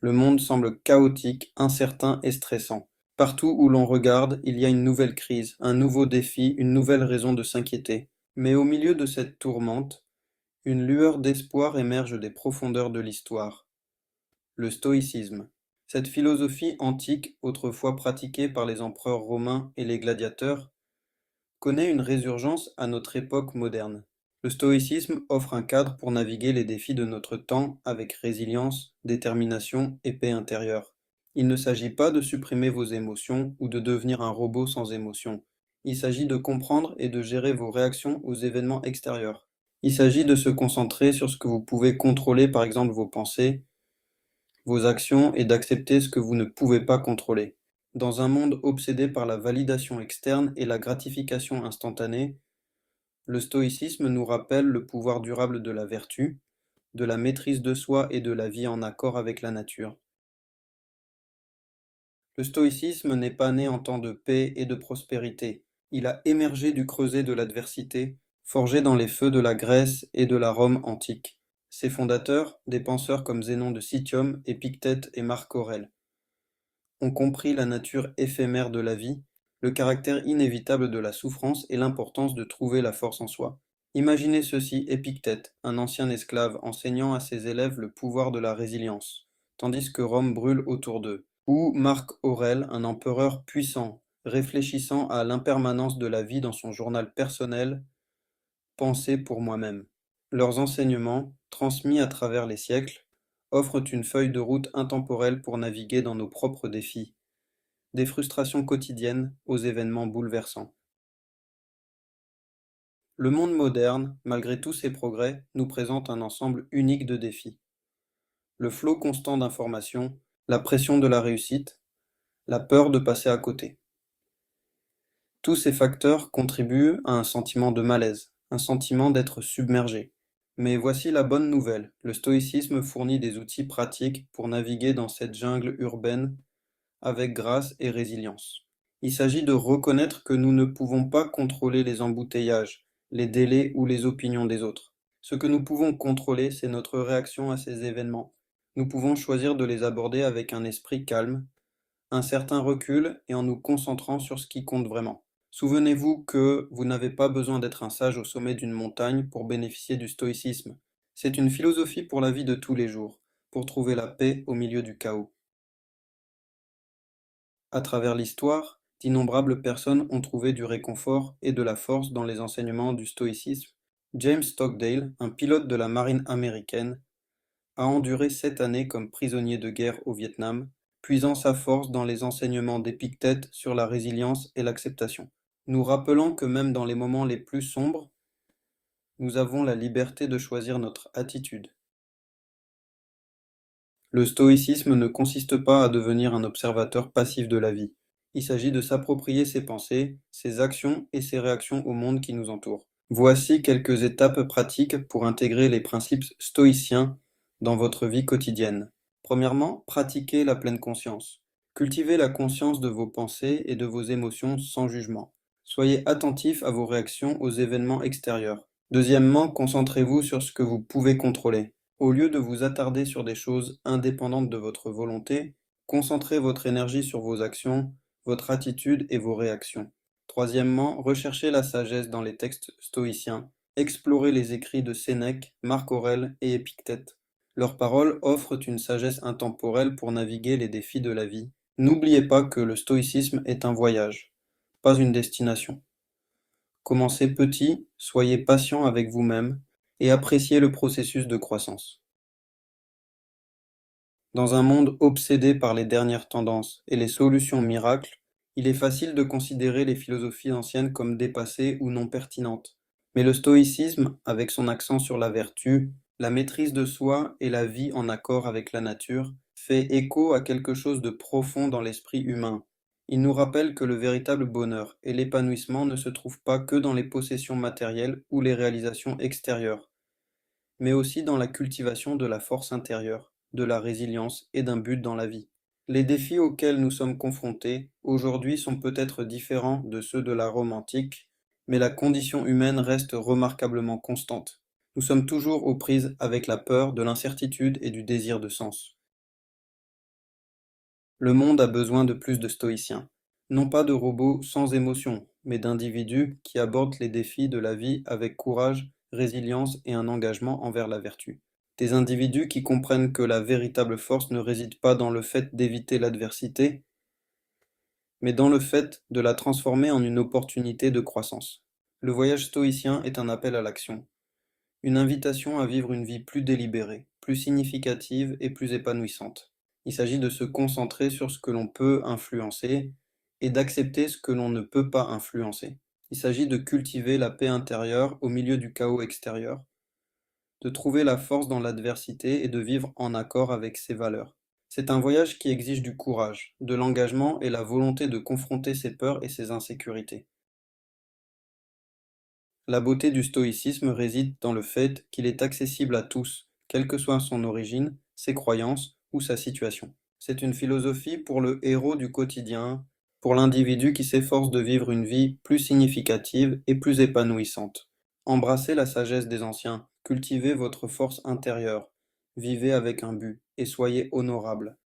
Le monde semble chaotique, incertain et stressant. Partout où l'on regarde, il y a une nouvelle crise, un nouveau défi, une nouvelle raison de s'inquiéter. Mais au milieu de cette tourmente, une lueur d'espoir émerge des profondeurs de l'histoire. Le stoïcisme. Cette philosophie antique, autrefois pratiquée par les empereurs romains et les gladiateurs, connaît une résurgence à notre époque moderne. Le stoïcisme offre un cadre pour naviguer les défis de notre temps avec résilience, détermination et paix intérieure. Il ne s'agit pas de supprimer vos émotions ou de devenir un robot sans émotion. Il s'agit de comprendre et de gérer vos réactions aux événements extérieurs. Il s'agit de se concentrer sur ce que vous pouvez contrôler, par exemple vos pensées, vos actions, et d'accepter ce que vous ne pouvez pas contrôler. Dans un monde obsédé par la validation externe et la gratification instantanée, le stoïcisme nous rappelle le pouvoir durable de la vertu, de la maîtrise de soi et de la vie en accord avec la nature. Le stoïcisme n'est pas né en temps de paix et de prospérité. Il a émergé du creuset de l'adversité, forgé dans les feux de la Grèce et de la Rome antique. Ses fondateurs, des penseurs comme Zénon de Citium, Épictète et Marc Aurèle, ont compris la nature éphémère de la vie, le caractère inévitable de la souffrance et l'importance de trouver la force en soi. Imaginez ceci: Épictète, un ancien esclave, enseignant à ses élèves le pouvoir de la résilience, tandis que Rome brûle autour d'eux. Ou Marc Aurèle, un empereur puissant, réfléchissant à l'impermanence de la vie dans son journal personnel, Pensée pour moi-même. Leurs enseignements, transmis à travers les siècles, offrent une feuille de route intemporelle pour naviguer dans nos propres défis, des frustrations quotidiennes aux événements bouleversants. Le monde moderne, malgré tous ses progrès, nous présente un ensemble unique de défis. Le flot constant d'informations, la pression de la réussite, la peur de passer à côté. Tous ces facteurs contribuent à un sentiment de malaise, un sentiment d'être submergé. Mais voici la bonne nouvelle: le stoïcisme fournit des outils pratiques pour naviguer dans cette jungle urbaine avec grâce et résilience. Il s'agit de reconnaître que nous ne pouvons pas contrôler les embouteillages, les délais ou les opinions des autres. Ce que nous pouvons contrôler, c'est notre réaction à ces événements. Nous pouvons choisir de les aborder avec un esprit calme, un certain recul et en nous concentrant sur ce qui compte vraiment. Souvenez-vous que vous n'avez pas besoin d'être un sage au sommet d'une montagne pour bénéficier du stoïcisme. C'est une philosophie pour la vie de tous les jours, pour trouver la paix au milieu du chaos. À travers l'histoire, d'innombrables personnes ont trouvé du réconfort et de la force dans les enseignements du stoïcisme. James Stockdale, un pilote de la marine américaine, a enduré 7 années comme prisonnier de guerre au Vietnam, puisant sa force dans les enseignements d'Épictète sur la résilience et l'acceptation, nous rappelant que même dans les moments les plus sombres, nous avons la liberté de choisir notre attitude. Le stoïcisme ne consiste pas à devenir un observateur passif de la vie. Il s'agit de s'approprier ses pensées, ses actions et ses réactions au monde qui nous entoure. Voici quelques étapes pratiques pour intégrer les principes stoïciens dans votre vie quotidienne. Premièrement, pratiquez la pleine conscience. Cultivez la conscience de vos pensées et de vos émotions sans jugement. Soyez attentif à vos réactions aux événements extérieurs. Deuxièmement, concentrez-vous sur ce que vous pouvez contrôler. Au lieu de vous attarder sur des choses indépendantes de votre volonté, concentrez votre énergie sur vos actions, votre attitude et vos réactions. Troisièmement, recherchez la sagesse dans les textes stoïciens. Explorez les écrits de Sénèque, Marc Aurèle et Épictète. Leurs paroles offrent une sagesse intemporelle pour naviguer les défis de la vie. N'oubliez pas que le stoïcisme est un voyage, pas une destination. Commencez petit, soyez patient avec vous-même et appréciez le processus de croissance. Dans un monde obsédé par les dernières tendances et les solutions miracles, il est facile de considérer les philosophies anciennes comme dépassées ou non pertinentes. Mais le stoïcisme, avec son accent sur la vertu, la maîtrise de soi et la vie en accord avec la nature, fait écho à quelque chose de profond dans l'esprit humain. Il nous rappelle que le véritable bonheur et l'épanouissement ne se trouvent pas que dans les possessions matérielles ou les réalisations extérieures, mais aussi dans la cultivation de la force intérieure, de la résilience et d'un but dans la vie. Les défis auxquels nous sommes confrontés aujourd'hui sont peut-être différents de ceux de la Rome antique, mais la condition humaine reste remarquablement constante. Nous sommes toujours aux prises avec la peur de l'incertitude et du désir de sens. Le monde a besoin de plus de stoïciens. Non pas de robots sans émotion, mais d'individus qui abordent les défis de la vie avec courage, résilience et un engagement envers la vertu. Des individus qui comprennent que la véritable force ne réside pas dans le fait d'éviter l'adversité, mais dans le fait de la transformer en une opportunité de croissance. Le voyage stoïcien est un appel à l'action, une invitation à vivre une vie plus délibérée, plus significative et plus épanouissante. Il s'agit de se concentrer sur ce que l'on peut influencer et d'accepter ce que l'on ne peut pas influencer. Il s'agit de cultiver la paix intérieure au milieu du chaos extérieur, de trouver la force dans l'adversité et de vivre en accord avec ses valeurs. C'est un voyage qui exige du courage, de l'engagement et la volonté de confronter ses peurs et ses insécurités. La beauté du stoïcisme réside dans le fait qu'il est accessible à tous, quelle que soit son origine, ses croyances ou sa situation. C'est une philosophie pour le héros du quotidien, pour l'individu qui s'efforce de vivre une vie plus significative et plus épanouissante. Embrassez la sagesse des anciens, cultivez votre force intérieure, vivez avec un but et soyez honorable.